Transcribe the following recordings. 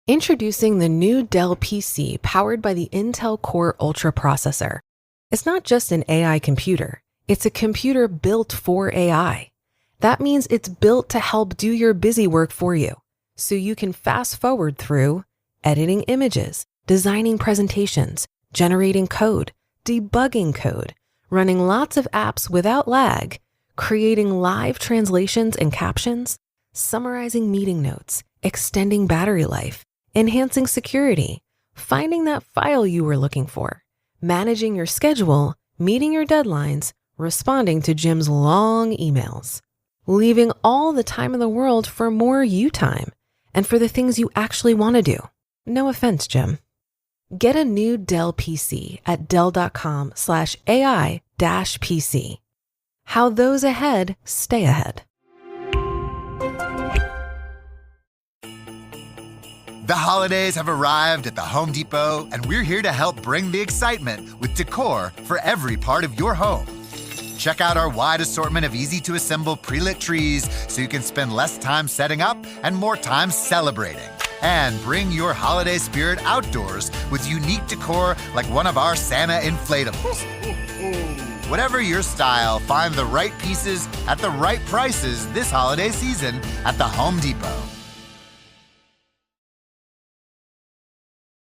Introducing the new Dell PC powered by the Intel Core Ultra processor. It's not just an AI computer, it's a computer built for AI. That means it's built to help do your busy work for you, so you can fast forward through editing images, designing presentations, generating code, debugging code, running lots of apps without lag, creating live translations and captions, summarizing meeting notes, extending battery life, enhancing security, finding that file you were looking for, managing your schedule, meeting your deadlines, responding to Jim's long emails, leaving all the time in the world for more you time and for the things you actually want to do. No offense, Jim. Get a new Dell PC at dell.com/AI-PC. How those ahead stay ahead. The holidays have arrived at the Home Depot, and we're here to help bring the excitement with decor for every part of your home. Check out our wide assortment of easy-to-assemble pre-lit trees so you can spend less time setting up and more time celebrating. And bring your holiday spirit outdoors with unique decor like one of our Santa inflatables. Whatever your style, find the right pieces at the right prices this holiday season at the Home Depot.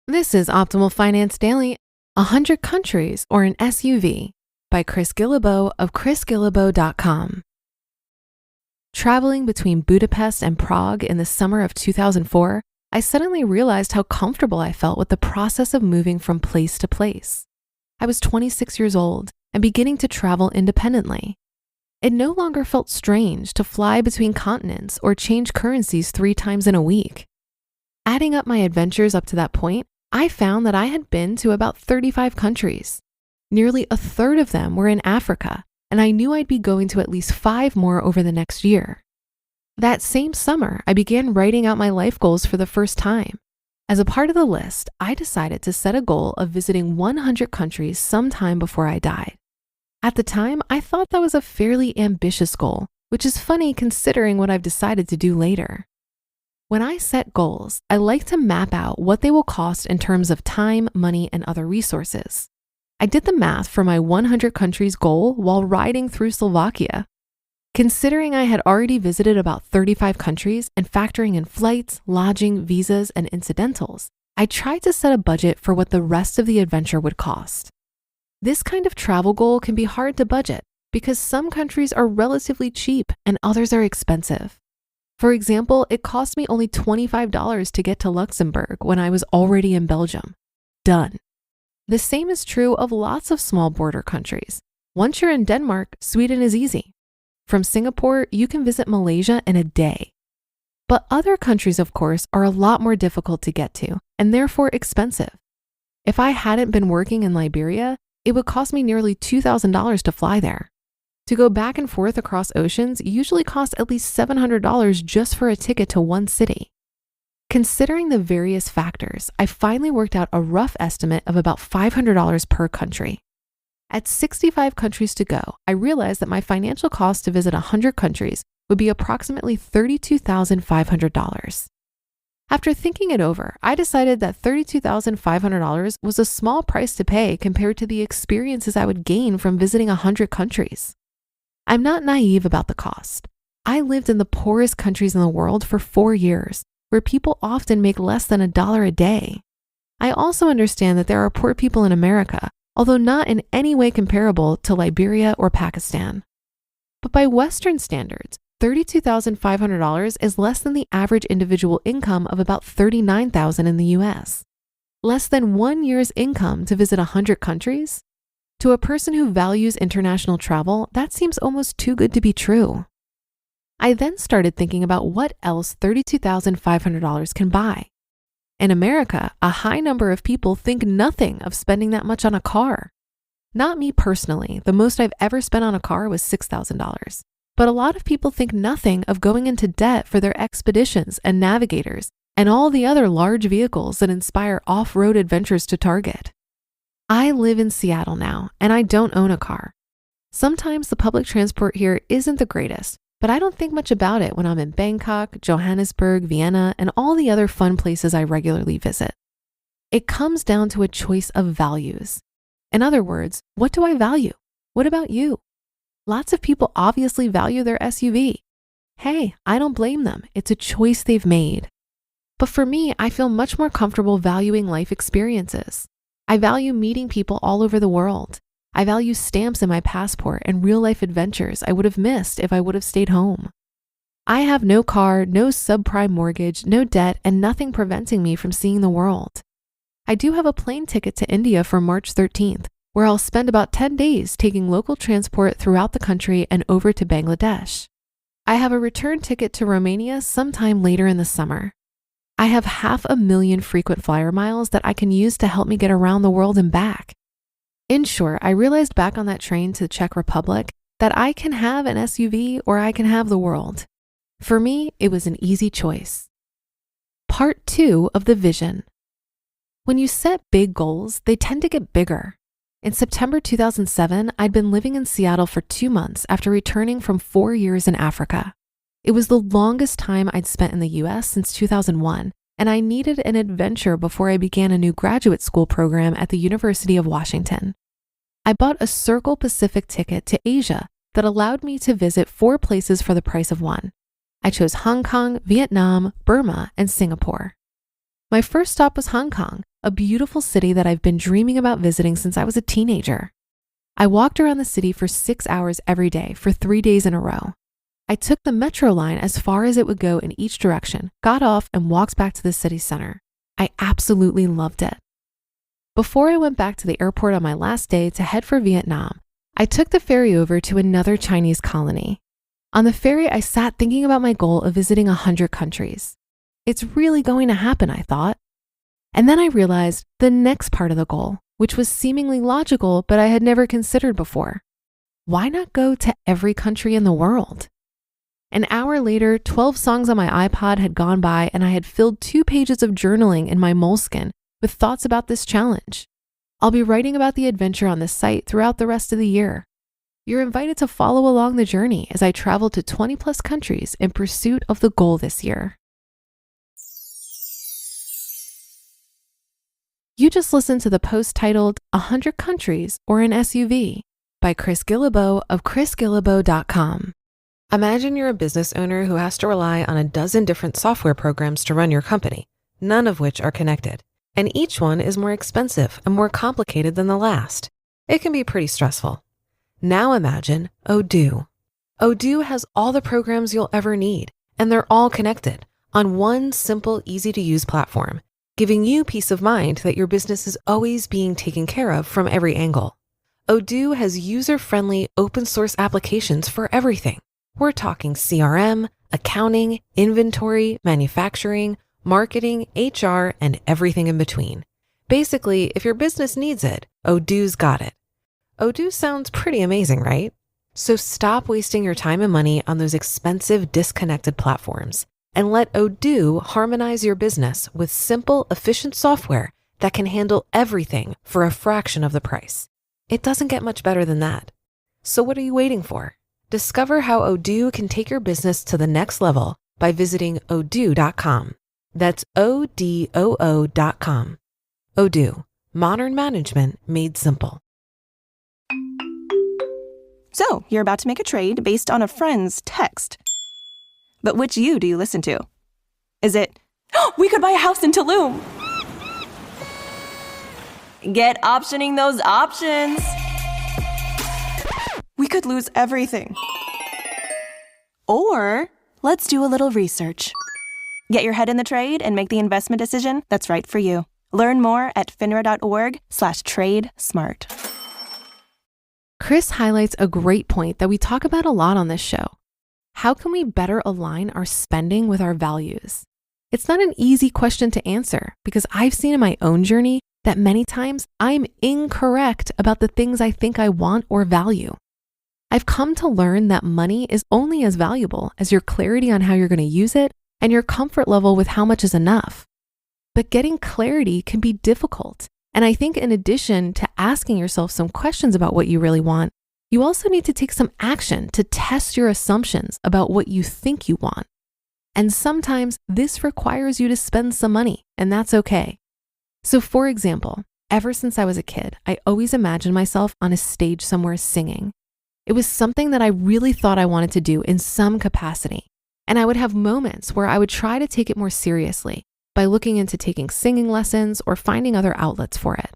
This is Optimal Finance Daily, 100 Countries or an S.U.V. by Chris Guillebeau of chrisguillebeau.com. Traveling between Budapest and Prague in the summer of 2004, I suddenly realized how comfortable I felt with the process of moving from place to place. I was 26 years old and beginning to travel independently. It no longer felt strange to fly between continents or change currencies 3 times in a week. Adding up my adventures up to that point, I found that I had been to about 35 countries. Nearly a third of them were in Africa, and I knew I'd be going to at least 5 more over the next year. That same summer, I began writing out my life goals for the first time. As a part of the list, I decided to set a goal of visiting 100 countries sometime before I died. At the time, I thought that was a fairly ambitious goal, which is funny considering what I've decided to do later. When I set goals, I like to map out what they will cost in terms of time, money, and other resources. I did the math for my 100 countries goal while riding through Slovakia. Considering I had already visited about 35 countries and factoring in flights, lodging, visas, and incidentals, I tried to set a budget for what the rest of the adventure would cost. This kind of travel goal can be hard to budget because some countries are relatively cheap and others are expensive. For example, it cost me only $25 to get to Luxembourg when I was already in Belgium. Done. The same is true of lots of small border countries. Once you're in Denmark, Sweden is easy. From Singapore, you can visit Malaysia in a day. But other countries, of course, are a lot more difficult to get to and therefore expensive. If I hadn't been working in Liberia, it would cost me nearly $2,000 to fly there. To go back and forth across oceans usually costs at least $700 just for a ticket to one city. Considering the various factors, I finally worked out a rough estimate of about $500 per country. At 65 countries to go, I realized that my financial cost to visit 100 countries would be approximately $32,500. After thinking it over, I decided that $32,500 was a small price to pay compared to the experiences I would gain from visiting 100 countries. I'm not naive about the cost. I lived in the poorest countries in the world for 4 years, where people often make less than $1 a day. I also understand that there are poor people in America, although not in any way comparable to Liberia or Pakistan. But by Western standards, $32,500 is less than the average individual income of about $39,000 in the US. Less than 1 year's income to visit 100 countries? To a person who values international travel, that seems almost too good to be true. I then started thinking about what else $32,500 can buy. In America, a high number of people think nothing of spending that much on a car. Not me personally, the most I've ever spent on a car was $6,000. But a lot of people think nothing of going into debt for their expeditions and navigators and all the other large vehicles that inspire off-road adventures to Target. I live in Seattle now, and I don't own a car. Sometimes the public transport here isn't the greatest, But I don't think much about it when I'm in Bangkok, Johannesburg, Vienna, and all the other fun places I regularly visit. It comes down to a choice of values. In other words, what do I value? What about you? Lots of people obviously value their SUV. Hey, I don't blame them. It's a choice they've made. But for me, I feel much more comfortable valuing life experiences. I value meeting people all over the world. I value stamps in my passport and real-life adventures I would have missed if I would have stayed home. I have no car, no subprime mortgage, no debt, and nothing preventing me from seeing the world. I do have a plane ticket to India for March 13th, where I'll spend about 10 days taking local transport throughout the country and over to Bangladesh. I have a return ticket to Romania sometime later in the summer. I have 500,000 frequent flyer miles that I can use to help me get around the world and back. In short, I realized back on that train to the Czech Republic that I can have an SUV or I can have the world. For me, it was an easy choice. Part 2 of the vision. When you set big goals, they tend to get bigger. In September 2007, I'd been living in Seattle for 2 months after returning from 4 years in Africa. It was the longest time I'd spent in the US since 2001, and I needed an adventure before I began a new graduate school program at the University of Washington. I bought a Circle Pacific ticket to Asia that allowed me to visit 4 places for the price of one. I chose Hong Kong, Vietnam, Burma, and Singapore. My first stop was Hong Kong, a beautiful city that I've been dreaming about visiting since I was a teenager. I walked around the city for 6 hours every day for 3 days in a row. I took the metro line as far as it would go in each direction, got off, and walked back to the city center. I absolutely loved it. Before I went back to the airport on my last day to head for Vietnam, I took the ferry over to another Chinese colony. On the ferry, I sat thinking about my goal of visiting 100 countries. It's really going to happen, I thought. And then I realized the next part of the goal, which was seemingly logical, but I had never considered before. Why not go to every country in the world? An hour later, 12 songs on my iPod had gone by and I had filled 2 pages of journaling in my moleskin with thoughts about this challenge. I'll be writing about the adventure on this site throughout the rest of the year. You're invited to follow along the journey as I travel to 20 plus countries in pursuit of the goal this year. You just listened to the post titled 100 Countries or an S.U.V. by Chris Guillebeau of chrisguillebeau.com. Imagine you're a business owner who has to rely on a dozen different software programs to run your company, none of which are connected, and each one is more expensive and more complicated than the last. It can be pretty stressful. Now imagine Odoo. Odoo has all the programs you'll ever need, and they're all connected on one simple, easy-to-use platform, giving you peace of mind that your business is always being taken care of from every angle. Odoo has user-friendly open-source applications for everything. We're talking CRM, accounting, inventory, manufacturing, marketing, HR, and everything in between. Basically, if your business needs it, Odoo's got it. Odoo sounds pretty amazing, right? So stop wasting your time and money on those expensive, disconnected platforms and let Odoo harmonize your business with simple, efficient software that can handle everything for a fraction of the price. It doesn't get much better than that. So what are you waiting for? Discover how Odoo can take your business to the next level by visiting odoo.com. That's ODOO.com. Odoo, modern management made simple. So, you're about to make a trade based on a friend's text. But which you do you listen to? Is it, "Oh, we could buy a house in Tulum"? Get optioning those options. We could lose everything. Or, let's do a little research. Get your head in the trade and make the investment decision that's right for you. Learn more at finra.org/trade-smart. Chris highlights a great point that we talk about a lot on this show. How can we better align our spending with our values? It's not an easy question to answer because I've seen in my own journey that many times I'm incorrect about the things I think I want or value. I've come to learn that money is only as valuable as your clarity on how you're going to use it and your comfort level with how much is enough. But getting clarity can be difficult. And I think in addition to asking yourself some questions about what you really want, You also need to take some action to test your assumptions about what you think you want. And sometimes this requires you to spend some money, and that's okay. So for example, ever since I was a kid, I always imagined myself on a stage somewhere singing. It was something that I really thought I wanted to do in some capacity. And I would have moments where I would try to take it more seriously by looking into taking singing lessons or finding other outlets for it.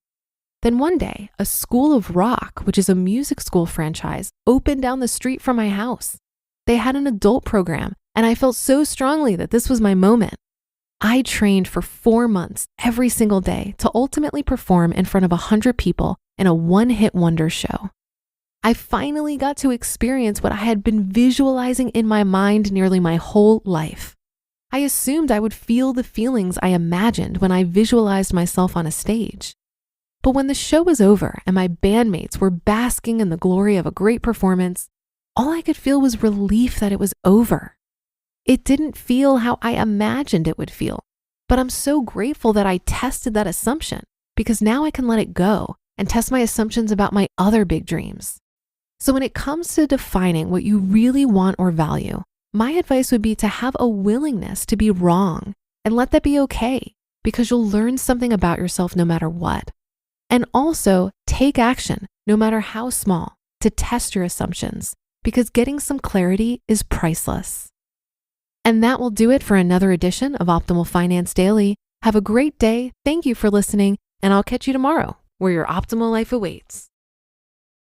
Then one day, a School of Rock, which is a music school franchise, opened down the street from my house. They had an adult program, and I felt so strongly that this was my moment. I trained for 4 months every single day to ultimately perform in front of 100 people in a one-hit wonder show. I finally got to experience what I had been visualizing in my mind nearly my whole life. I assumed I would feel the feelings I imagined when I visualized myself on a stage. But when the show was over and my bandmates were basking in the glory of a great performance, all I could feel was relief that it was over. It didn't feel how I imagined it would feel, but I'm so grateful that I tested that assumption because now I can let it go and test my assumptions about my other big dreams. So when it comes to defining what you really want or value, my advice would be to have a willingness to be wrong and let that be okay because you'll learn something about yourself no matter what. And also take action, no matter how small, to test your assumptions because getting some clarity is priceless. And that will do it for another edition of Optimal Finance Daily. Have a great day. Thank you for listening, and I'll catch you tomorrow where your optimal life awaits.